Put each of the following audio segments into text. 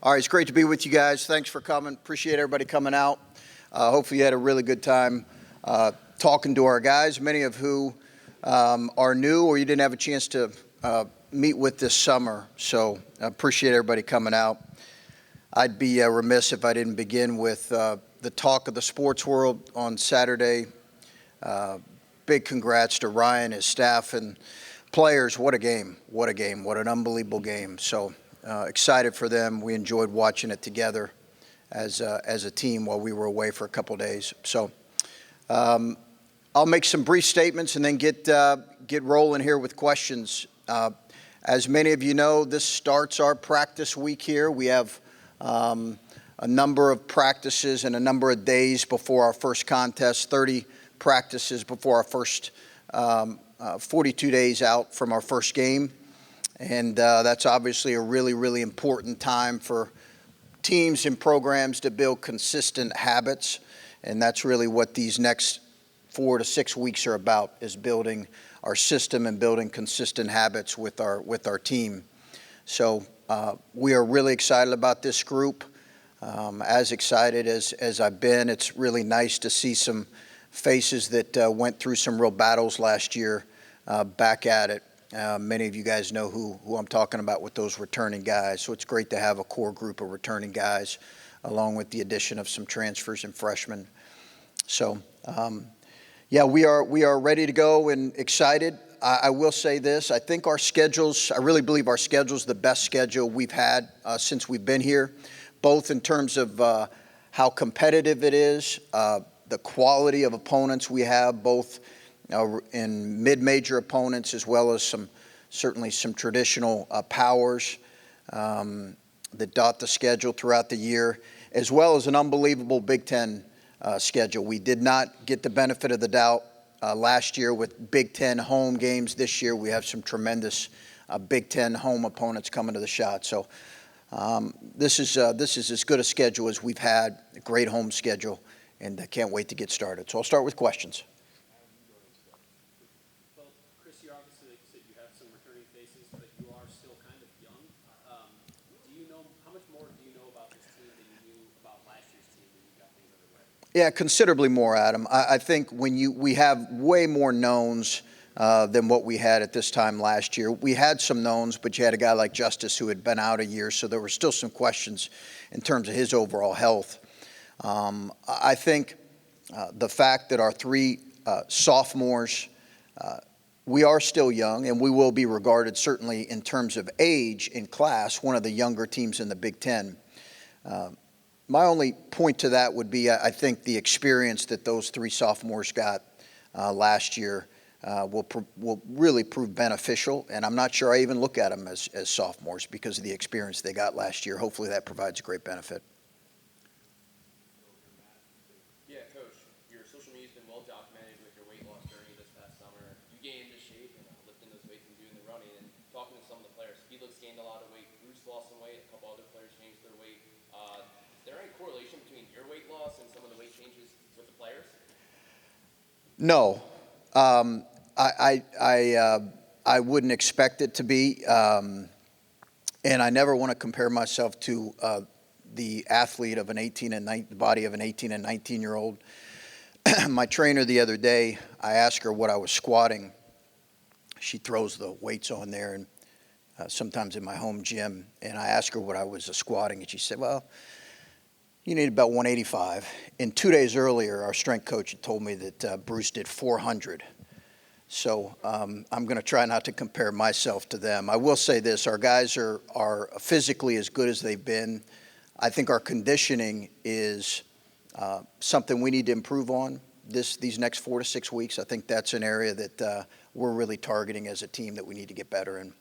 All right, it's great to be with you guys. Thanks for coming. Appreciate everybody coming out. Hopefully you had a really good time talking to our guys, many of who are new or you didn't have a chance to meet with this summer. So I appreciate everybody coming out. I'd be remiss if I didn't begin with the talk of the sports world on Saturday. Big congrats to Ryan, his staff, and players. What a game. What a game. What an unbelievable game. So excited for them. We enjoyed watching it together as a team while we were away for a couple days. So I'll make some brief statements and then get rolling here with questions. As many of you know, this starts our practice week here. We have a number of practices and a number of days before our first contest, 30 practices before our first 42 days out from our first game. And that's obviously a really, really important time for teams and programs to build consistent habits. And that's really what these next 4 to 6 weeks are about, is building our system and building consistent habits with our team. So we are really excited about this group. As excited as I've been. It's really nice to see some faces that went through some real battles last year back at it. Many of you guys know who I'm talking about with those returning guys. So it's great to have a core group of returning guys, along with the addition of some transfers and freshmen. So, yeah, we are ready to go and excited. I will say this. I think our schedules, I really believe our schedule is the best schedule we've had since we've been here, both in terms of how competitive it is, the quality of opponents we have, both in mid-major opponents as well as certainly some traditional powers that dot the schedule throughout the year, as well as an unbelievable Big Ten schedule. We did not get the benefit of the doubt last year with Big Ten home games. This year we have some tremendous Big Ten home opponents coming to the shot. So this is as good a schedule as we've had, a great home schedule, and I can't wait to get started. So I'll start with questions. Yeah, considerably more, Adam. I think we have way more knowns than what we had at this time last year. We had some knowns, but you had a guy like Justice who had been out a year, so there were still some questions in terms of his overall health. I think the fact that our three sophomores, we are still young, and we will be regarded certainly in terms of age in class, one of the younger teams in the Big Ten. My only point to that would be, I think the experience that those three sophomores got last year will really prove beneficial. And I'm not sure I even look at them as sophomores because of the experience they got last year. Hopefully that provides a great benefit. Yeah, Coach, your social media has been well documented with your weight loss journey this past summer. You gained into shape and lifting those weights and doing the running. And talking to some of the players, Felix gained a lot of weight, Bruce lost some weight, a couple other players changed their weight. Is there any correlation between your weight loss and some of the weight changes with the players? No, I wouldn't expect it to be, and I never want to compare myself to the athlete of the body of an 18 and 19-year-old. My trainer the other day, I asked her what I was squatting. She throws the weights on there, and sometimes in my home gym, and I asked her what I was squatting, and she said, well, you need about 185. And 2 days earlier, our strength coach had told me that Bruce did 400. So I'm going to try not to compare myself to them. I will say this, our guys are physically as good as they've been. I think our conditioning is something we need to improve on these next 4 to 6 weeks. I think that's an area that we're really targeting as a team that we need to get better in.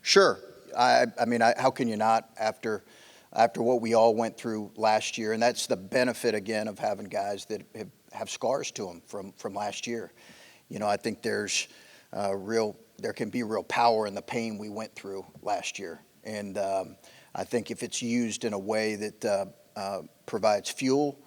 Sure. I mean, how can you not after what we all went through last year? And that's the benefit, again, of having guys that have scars to them from last year. You know, I think there can be real power in the pain we went through last year. And I think if it's used in a way that provides fuel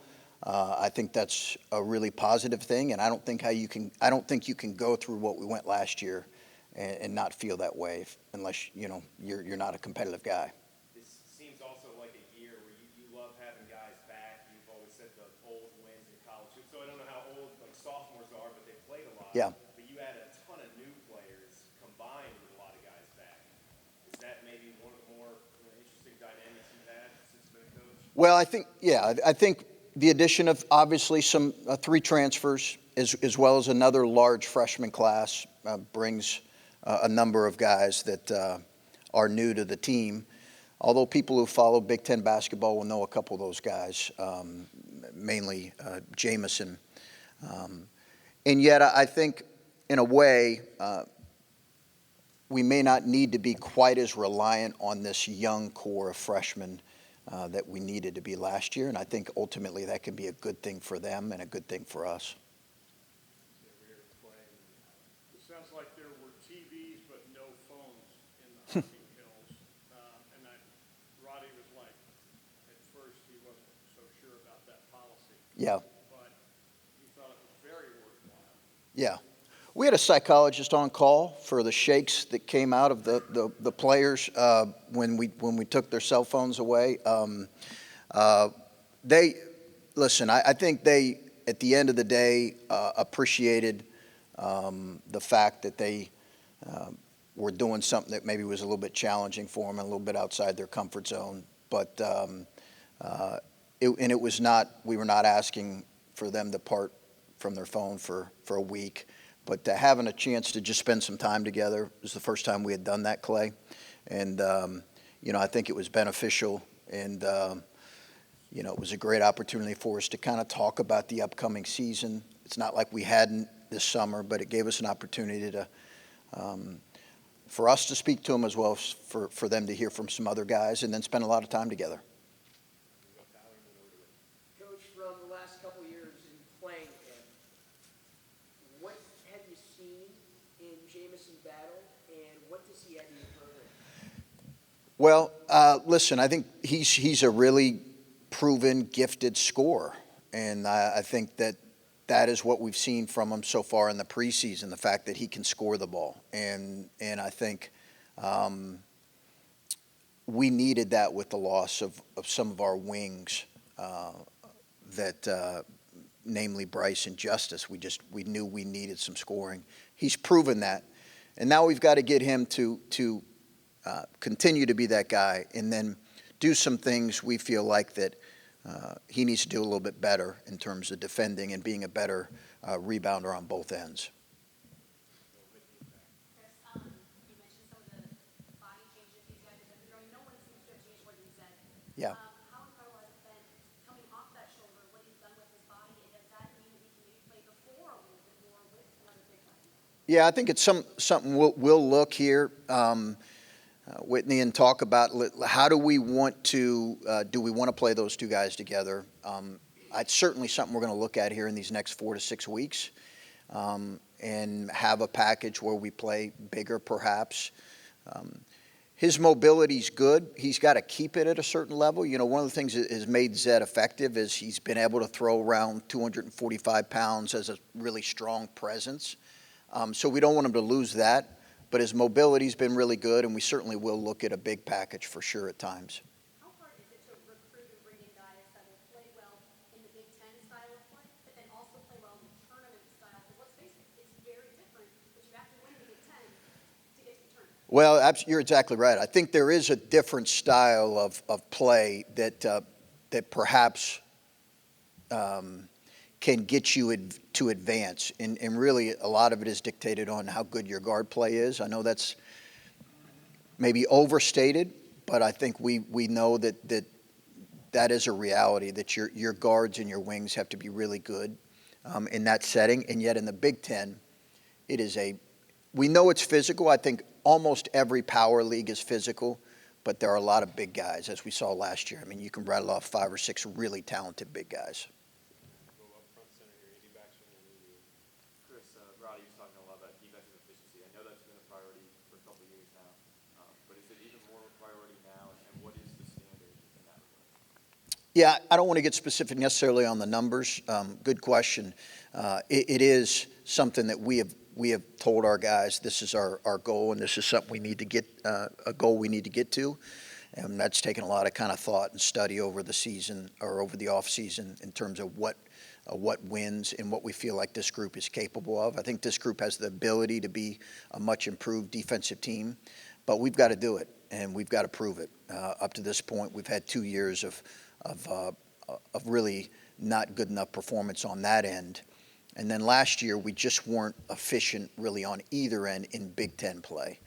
I think that's a really positive thing, and I don't think you can go through what we went last year and not feel that way unless you're not a competitive guy. This seems also like a year where you love having guys back. You've always said the old wins in college. So I don't know how old like sophomores are, but they played a lot. Yeah. But you had a ton of new players combined with a lot of guys back. Is that maybe one of the more interesting dynamics you've had since you've been a coach? Well, I think the addition of obviously some 3 transfers as well as another large freshman class brings a number of guys that are new to the team. Although people who follow Big Ten basketball will know a couple of those guys, mainly Jamison. And yet I think in a way we may not need to be quite as reliant on this young core of freshmen that we needed to be last year, and I think ultimately that can be a good thing for them and a good thing for us. It sounds like there were TVs but no phones in the Hocking Hills, and that Roddy was like, at first he wasn't so sure about that policy, Yeah, but he thought it was very worthwhile. yeah. We had a psychologist on call for the shakes that came out of the players when we took their cell phones away. They listen. I think they, at the end of the day, appreciated the fact that they were doing something that maybe was a little bit challenging for them and a little bit outside their comfort zone. But it was not. We were not asking for them to part from their phone for a week. But having a chance to just spend some time together was the first time we had done that, Clay. And, I think it was beneficial. And, it was a great opportunity for us to kind of talk about the upcoming season. It's not like we hadn't this summer, but it gave us an opportunity to, for us to speak to them as well as for them to hear from some other guys and then spend a lot of time together. Coach, from the last couple of years in playing him, what have you seen in Jameson's battle, and what does he add to your program? Well, listen, I think he's a really proven, gifted scorer, and I think that is what we've seen from him so far in the preseason, the fact that he can score the ball. And I think we needed that with the loss of some of our wings, namely Bryce and Justice. We knew we needed some scoring. He's proven that. And now we've got to get him to continue to be that guy and then do some things we feel like that he needs to do a little bit better in terms of defending and being a better rebounder on both ends. Chris, you mentioned some of the body changes these guys have been throwing. No one seems to have changed what you said. Yeah. How incredible has it been coming off that shoulder, what he's done with his body, and does that mean that he can maybe play before a little bit more with another big guy? Yeah, I think it's something we'll look here, Whitney, and talk about how do we want to play those two guys together. It's certainly something we're going to look at here in these next 4 to 6 weeks, and have a package where we play bigger perhaps. His mobility's good. He's got to keep it at a certain level. One of the things that has made Zed effective is he's been able to throw around 245 pounds as a really strong presence. So we don't want him to lose that. But his mobility's been really good, and we certainly will look at a big package for sure at times. How hard is it to recruit and bring in guys that will play well in the Big Ten style of play, but then also play well in the tournament style? Because let's face it, it's very different, but you have to win the Big Ten to get to the tournament. Well, you're exactly right. I think there is a different style of play that perhaps can get you to advance. And really, a lot of it is dictated on how good your guard play is. I know that's maybe overstated, but I think we know that is a reality, that your guards and your wings have to be really good in that setting. And yet in the Big Ten, we know it's physical. I think almost every power league is physical, but there are a lot of big guys, as we saw last year. I mean, you can rattle off 5 or 6 really talented big guys. Chris, Roddy was talking a lot about defensive efficiency. I know that's been a priority for a couple of years now, but is it even more of a priority now, and what is the standard in that Yeah, I don't want to get specific necessarily on the numbers. Good question. It is something that we have told our guys, this is our goal, and this is something we need to get, a goal we need to get to. And that's taken a lot of kind of thought and study over the season or over the off season in terms of what wins and what we feel like this group is capable of. I think this group has the ability to be a much improved defensive team, but we've got to do it and we've got to prove it. Up to this point, we've had 2 years of really not good enough performance on that end. And then last year, we just weren't efficient really on either end in Big Ten play.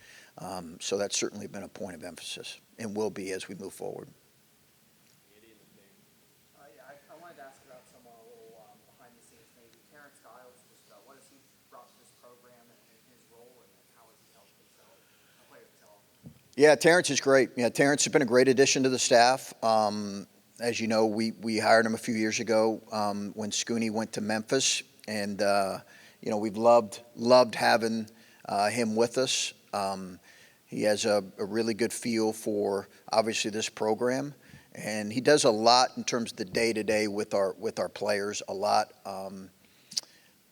So that's certainly been a point of emphasis and will be as we move forward. Yeah, I wanted to ask about some little behind the scenes maybe. Terrence Giles, just what has he brought to this program and his role, and how has he helped excel, play excel? Yeah, Terrence is great. Yeah, Terrence has been a great addition to the staff. As you know, we hired him a few years ago when Scooney went to Memphis, and we've loved having him with us. He has a really good feel for obviously this program, and he does a lot in terms of the day-to-day with our players. A lot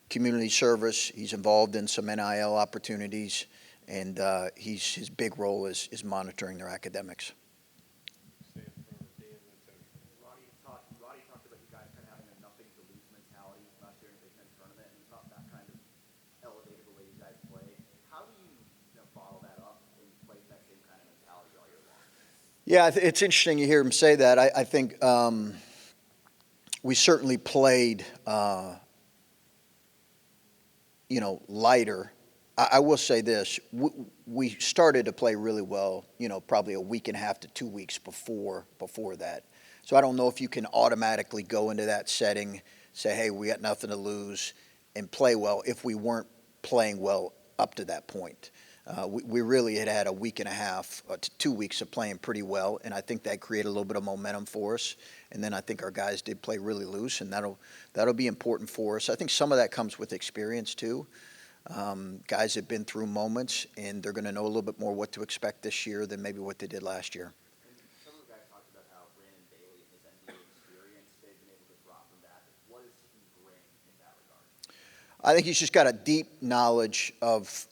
community service. He's involved in some NIL opportunities, and his big role is monitoring their academics. Roddy talked about you guys kind of having a nothing to lose mentality last year in the Big Ten tournament, and he thought that kind of elevated the way you guys play. How do you bottle that up and play that same kind of mentality all year long? Yeah, it's interesting you hear him say that. I think we certainly played, lighter. I will say this: we started to play really well, probably a week and a half to 2 weeks before that. So I don't know if you can automatically go into that setting, say, hey, we got nothing to lose, and play well if we weren't playing well up to that point. We really had a week and a half to 2 weeks of playing pretty well, and I think that created a little bit of momentum for us. And then I think our guys did play really loose, and that'll be important for us. I think some of that comes with experience too. Guys have been through moments, and they're going to know a little bit more what to expect this year than maybe what they did last year. And some of the guys talked about how Brandon Bailey, his NBA experience, they've been able to draw from that. What does he bring in that regard? I think he's just got a deep knowledge of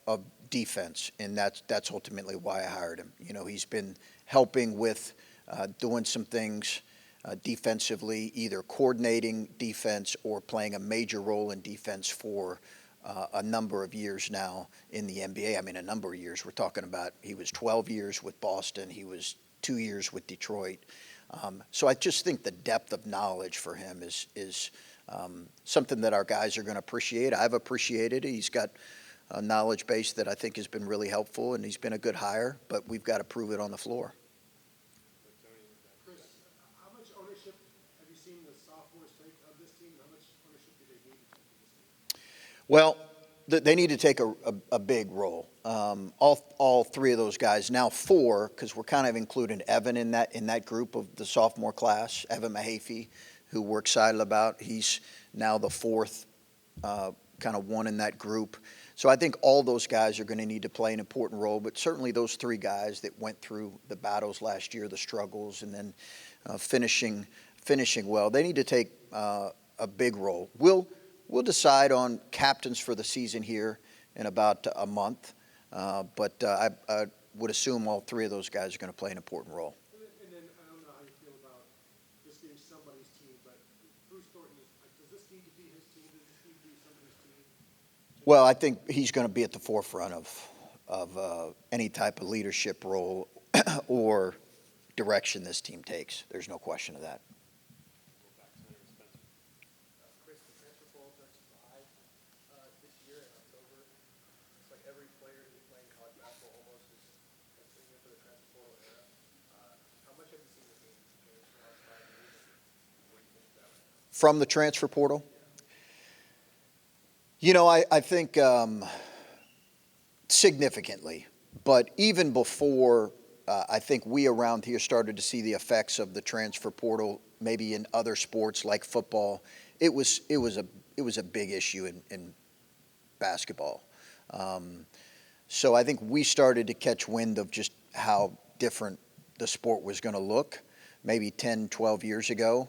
defense, and that's ultimately why I hired him. He's been helping with doing some things defensively, either coordinating defense or playing a major role in defense for a number of years now in the NBA. I mean, a number of years. We're talking about he was 12 years with Boston. He was 2 years with Detroit. So I just think the depth of knowledge for him is something that our guys are going to appreciate. I've appreciated it. He's got a knowledge base that I think has been really helpful, and he's been a good hire, but we've got to prove it on the floor. Chris, how much ownership have you seen the sophomores take of this team, and how much ownership do they need to take of this team? Well, they need to take a big role. All three of those guys, now four, because we're kind of including Evan in that group of the sophomore class, Evan Mahaffey, who we're excited about. He's now the fourth kind of one in that group. So I think all those guys are going to need to play an important role, but certainly those three guys that went through the battles last year, the struggles, and then finishing well, they need to take a big role. We'll decide on captains for the season here in about a month, but I would assume all three of those guys are going to play an important role. And then I don't know how you feel about this being somebody's team, but Bruce Thornton, does this need to be his team? Does this need to be somebody's team? Well, I think he's going to be at the forefront of any type of leadership role or direction this team takes. There's no question of that. Chris, the transfer portal turns 5 this year in October. It's like every player who's playing college basketball almost is entering into the transfer portal era. How much have you seen the game change in the last 5 years? What do you think about it? From the transfer portal? I think significantly, but even before I think we around here started to see the effects of the transfer portal, maybe in other sports like football, it was a big issue in basketball. So I think we started to catch wind of just how different the sport was going to look. maybe 10, 12 years ago.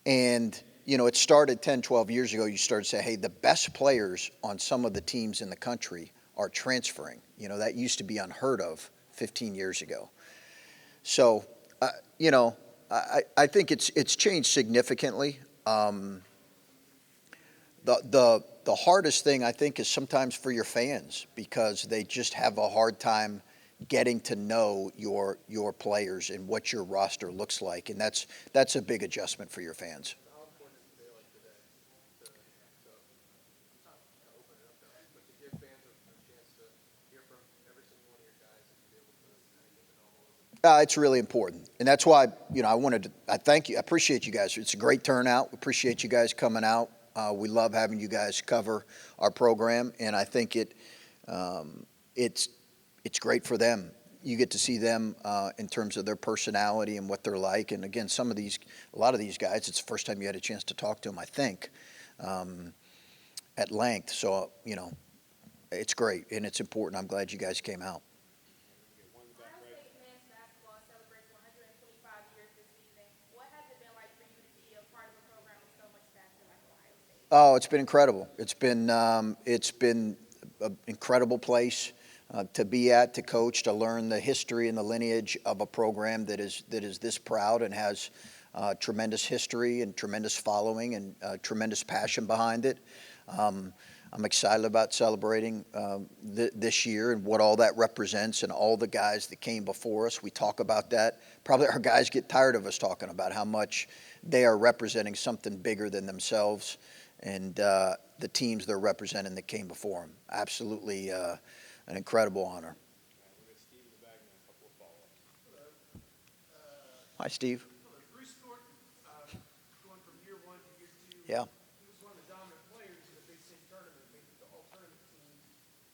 And, it started 10, 12 years ago. You started to say, hey, the best players on some of the teams in the country are transferring. That used to be unheard of 15 years ago. So, I think it's changed significantly. The hardest thing, I think, is sometimes for your fans, because they just have a hard time getting to know your players and what your roster looks like, and that's a big adjustment for your fans. How important is a day like today to not open it up that way, but to give fans a chance to hear from every single one of your guys and to be able to kind of get to know all of them? It's really important, and that's why I thank you. I appreciate you guys. It's a great turnout. We appreciate you guys coming out. We love having you guys cover our program, and I think it's great for them. You get to see them in terms of their personality and what they're like. And again, a lot of these guys, it's the first time you had a chance to talk to them, I think, at length. So, it's great and it's important. I'm glad you guys came out. Ohio State men's basketball celebrates 125 years this season. What has it been like for you to be a part of a program with so much stature like Ohio State? Oh, it's been incredible. It's been an incredible place to be at, to coach, to learn the history and the lineage of a program that is this proud and has tremendous history and tremendous following and tremendous passion behind it. I'm excited about celebrating this year and what all that represents and all the guys that came before us. We talk about that. Probably our guys get tired of us talking about how much they are representing something bigger than themselves and the teams they're representing that came before them. Absolutely an incredible honor. We got Steve in the back and a couple of follow-ups. Hi, Steve. Bruce Thornton, going from year 1 to year 2. Yeah. He was one of the dominant players in the Big Ten tournament, made the all-tournament team.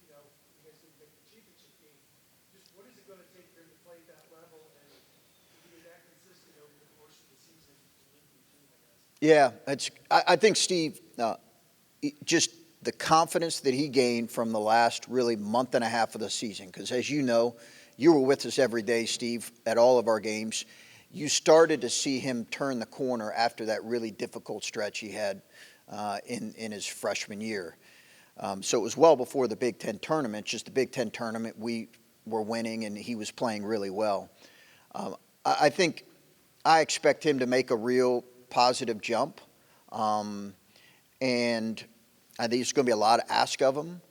You guys didn't make the championship game. Just what is it going to take for him to play at that level and to be that consistent over the course of the season to lead your team, I guess? Yeah, I think Steve, just the confidence that he gained from the last really month and a half of the season, because as you know, you were with us every day, Steve, at all of our games. You started to see him turn the corner after that really difficult stretch he had in his freshman year. So it was well before the Big Ten tournament. Just the Big Ten tournament, we were winning and he was playing really well. I expect him to make a real positive jump, and I think it's going to be a lot of ask of him.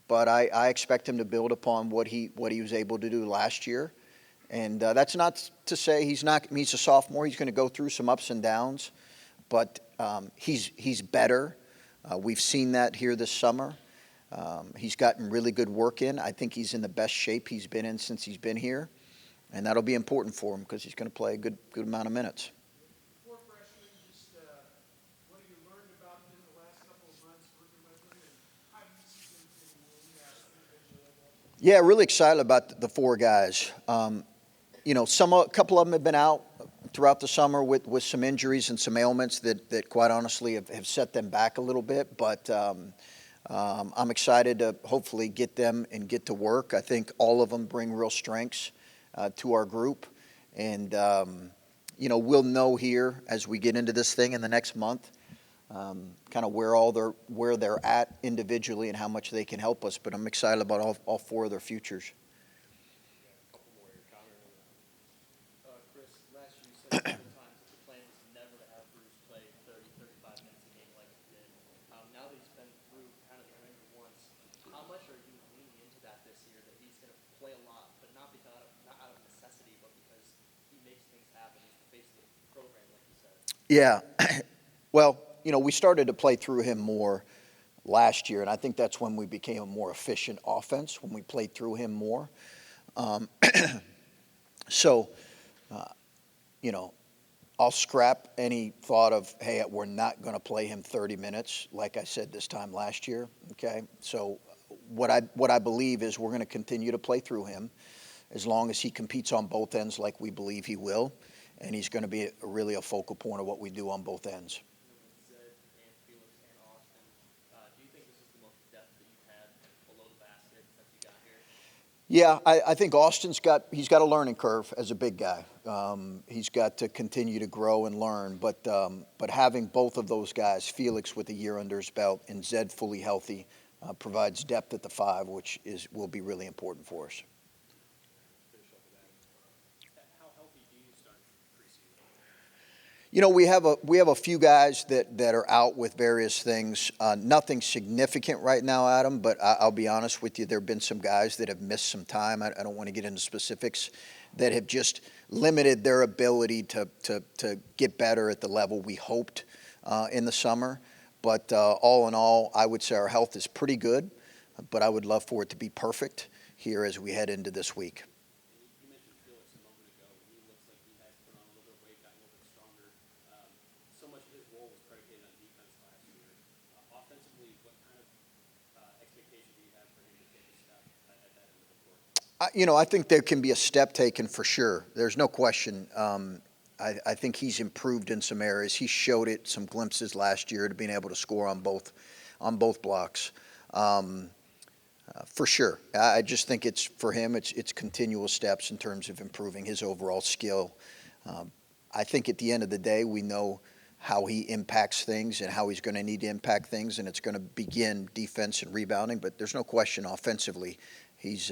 But I expect him to build upon what he was able to do last year. And that's not to say he's a sophomore. He's going to go through some ups and downs, but he's better. We've seen that here this summer. He's gotten really good work in. I think he's in the best shape he's been in since he's been here. And that'll be important for him because he's going to play a good amount of minutes. Four freshmen, just what have you learned about him in the last couple of months working with him, and how do you see him fitting in individually? Yeah, really excited about the four guys. A couple of them have been out throughout the summer with some injuries and some ailments that quite honestly have set them back a little bit. But I'm excited to hopefully get them and get to work. I think all of them bring real strengths to our group. And, we'll know here as we get into this thing in the next month kind of where they're at individually and how much they can help us. But I'm excited about all four of their futures. Chris, last year you said several times that the plan was never to have Bruce play 30, 35 minutes a game like he did. Now that he's been through kind of the ringer once, how much are you leaning into that this year, that he's going to play a lot, but not out of necessity, but because he makes things happen? He's the face of the program, like you said. Yeah. Well, we started to play through him more last year, and I think that's when we became a more efficient offense, when we played through him more. So, I'll scrap any thought of, hey, we're not going to play him 30 minutes, like I said this time last year, okay? So what I believe is we're going to continue to play through him as long as he competes on both ends like we believe he will, and he's going to be really a focal point of what we do on both ends. Zed and Felix and Austin, do you think this is the most depth that you've had below the basket since you got here? Yeah, I think he's got a learning curve as a big guy. He's got to continue to grow and learn, but having both of those guys, Felix with a year under his belt and Zed fully healthy, provides depth at the 5, which will be really important for us. How healthy do you start preseason? You know, we have a few guys that are out with various things. Nothing significant right now, Adam, but I'll be honest with you, there have been some guys that have missed some time. I don't want to get into specifics, that have just limited their ability to get better at the level we hoped in the summer. But all in all, I would say our health is pretty good, but I would love for it to be perfect here as we head into this week. You mentioned Felix a moment ago. He looks like he has put on a little bit of weight, gotten a little bit stronger. So much of his role was predicated on defense last year. Offensively, what kind of expectation do you have for him to take a step at that end of the court? I think there can be a step taken for sure. There's no question. I think he's improved in some areas. He showed it, some glimpses last year, to being able to score on both blocks. For sure. I just think for him, it's continual steps in terms of improving his overall skill. I think at the end of the day, we know how he impacts things and how he's going to need to impact things, and it's going to begin defense and rebounding. But there's no question offensively, he's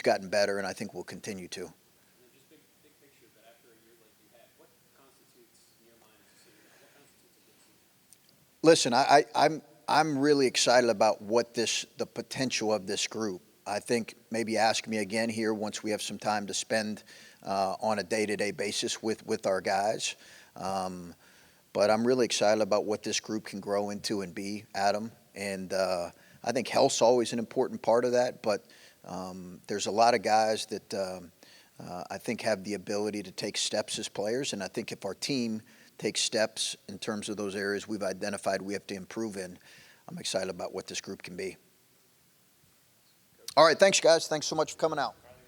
gotten better, and I think will continue to. And then just big picture, but after a year like you had, what constitutes, in your mind, as a senior, what constitutes a good season? Listen, I'm really excited about the potential of this group. I think maybe ask me again here once we have some time to spend on a day-to-day basis with our guys. But I'm really excited about what this group can grow into and be, Adam. And I think health's always an important part of that, but there's a lot of guys that I think have the ability to take steps as players, and I think if our team takes steps in terms of those areas we've identified we have to improve in, I'm excited about what this group can be. All right, thanks, guys. Thanks so much for coming out.